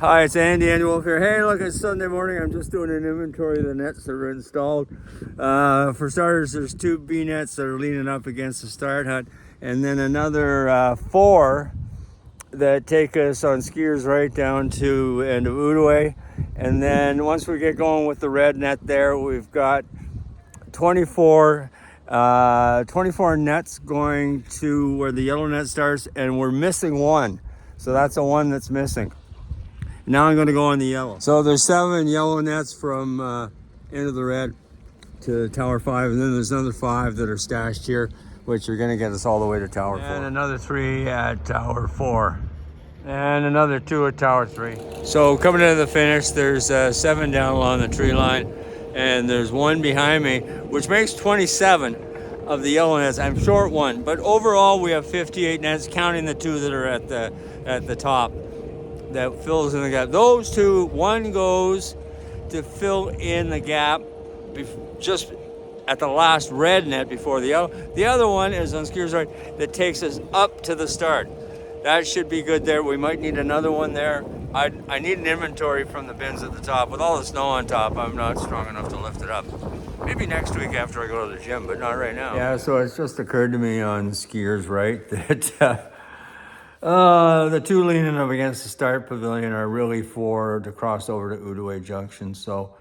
Hi, it's Andy Wolf here. Hey, look, it's Sunday morning. I'm just doing an inventory of the nets that are installed. For starters, there's 2 B nets that are leaning up against the start hut, and then another 4 that take us on skiers right down to end of Oodaway. And then once we get going with the red net there, we've got 24 nets going to where the yellow net starts, and we're missing 1. So that's a 1 that's missing. Now I'm going to go on the yellow. So there's 7 yellow nets from end of the red to Tower 5, and then there's another 5 that are stashed here, which are going to get us all the way to Tower 4. And another 3 at Tower 4. And another 2 at Tower 3. So coming into the finish, there's 7 down along the tree line, and there's 1 behind me, which makes 27 of the yellow nets. I'm short 1, but overall we have 58 nets, counting the 2 that are at the top. That fills in the gap. Those 2, 1 goes to fill in the gap just at the last red net before the yellow. The other one is on skiers right that takes us up to the start. That should be good there. We might need another one there. I need an inventory from the bins at the top. With all the snow on top, I'm not strong enough to lift it up. Maybe next week after I go to the gym, but not right now. Yeah, so it's just occurred to me on skiers right that the 2 leaning up against the start pavilion are really for to cross over to Oodaway Junction. So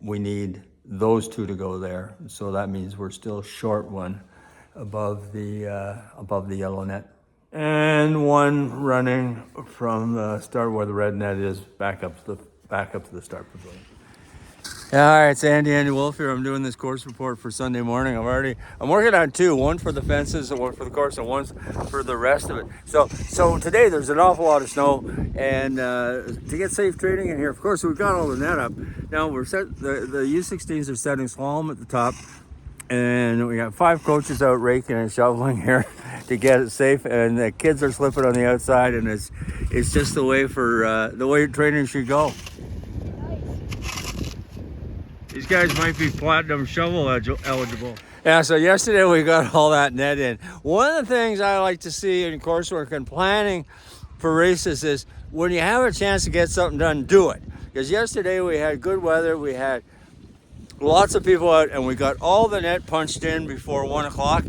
we need those 2 to go there. So that means we're still short 1 above the yellow net. And 1 running from the start where the red net is back up to the start pavilion. Yeah, all right, it's Andy Wolf here. I'm doing this course report for Sunday morning. I'm working on 2, 1 for the fences and 1 for the course and 1 for the rest of it. So today there's an awful lot of snow, and to get safe trading in here, of course, we've got all the net up. Now we're set, the U16s are setting slalom at the top, and we got 5 coaches out raking and shoveling here to get it safe, and the kids are slipping on the outside, and it's just the way training should go. These guys might be platinum shovel eligible. Yeah, so yesterday we got all that net in. One of the things I like to see in coursework and planning for races is when you have a chance to get something done, do it. Because yesterday we had good weather, we had lots of people out, and we got all the net punched in before 1 o'clock.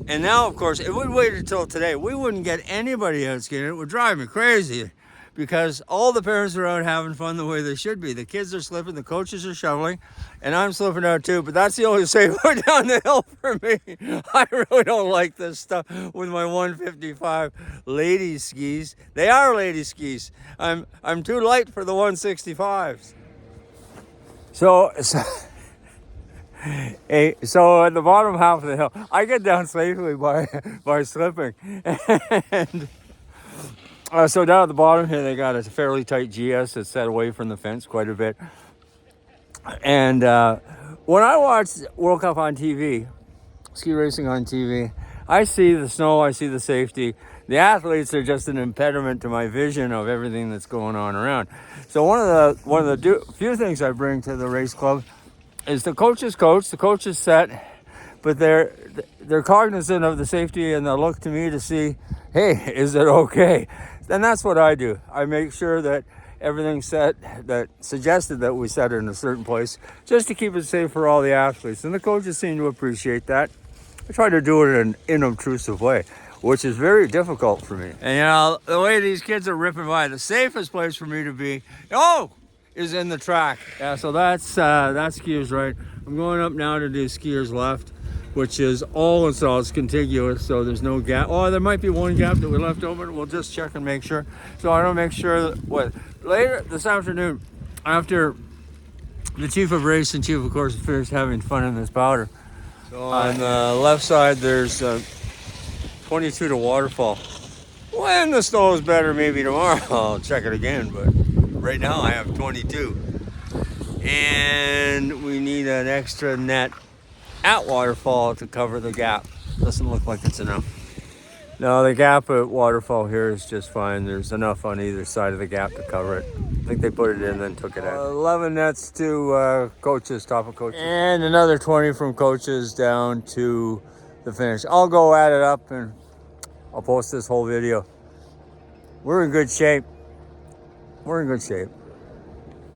And now, of course, if we'd waited until today, we wouldn't get anybody out skiing. It would drive me crazy because all the parents are out having fun the way they should be. The kids are slipping, the coaches are shoveling, and I'm slipping out too, but that's the only safe way down the hill for me. I really don't like this stuff with my 155 lady skis. They are lady skis. I'm too light for the 165s. So at the bottom half of the hill, I get down safely by slipping. And so down at the bottom here, they got a fairly tight GS that's set away from the fence quite a bit. And when I watch World Cup on TV, ski racing on TV, I see the snow, I see the safety. The athletes are just an impediment to my vision of everything that's going on around. So one of the few things I bring to the race club is the coaches coach, the coaches set, but they're cognizant of the safety, and they'll look to me to see, hey, is it okay? And that's what I do. I make sure that everything's set, that suggested that we set it in a certain place, just to keep it safe for all the athletes. And the coaches seem to appreciate that. I try to do it in an inobtrusive way, which is very difficult for me. And the way these kids are ripping by, the safest place for me to be, is in the track. Yeah, so that's skiers right. I'm going up now to do skiers left, which is all installed. It's contiguous, so there's no gap. Oh, there might be 1 gap that we left open. We'll just check and make sure. So I don't make sure that later this afternoon, after the chief of race and chief of course is finished having fun in this powder. So on the left side, there's 22 to waterfall. When the snow is better, maybe tomorrow I'll check it again, but right now I have 22. And we need an extra net at waterfall to cover the gap. Doesn't look like it's enough. No, the gap at waterfall here is just fine. There's enough on either side of the gap to cover it. I think they put it in, then took it out. 11 nets to coaches, top of coaches. And another 20 from coaches down to the finish. I'll go add it up and I'll post this whole video. We're in good shape. we're in good shape.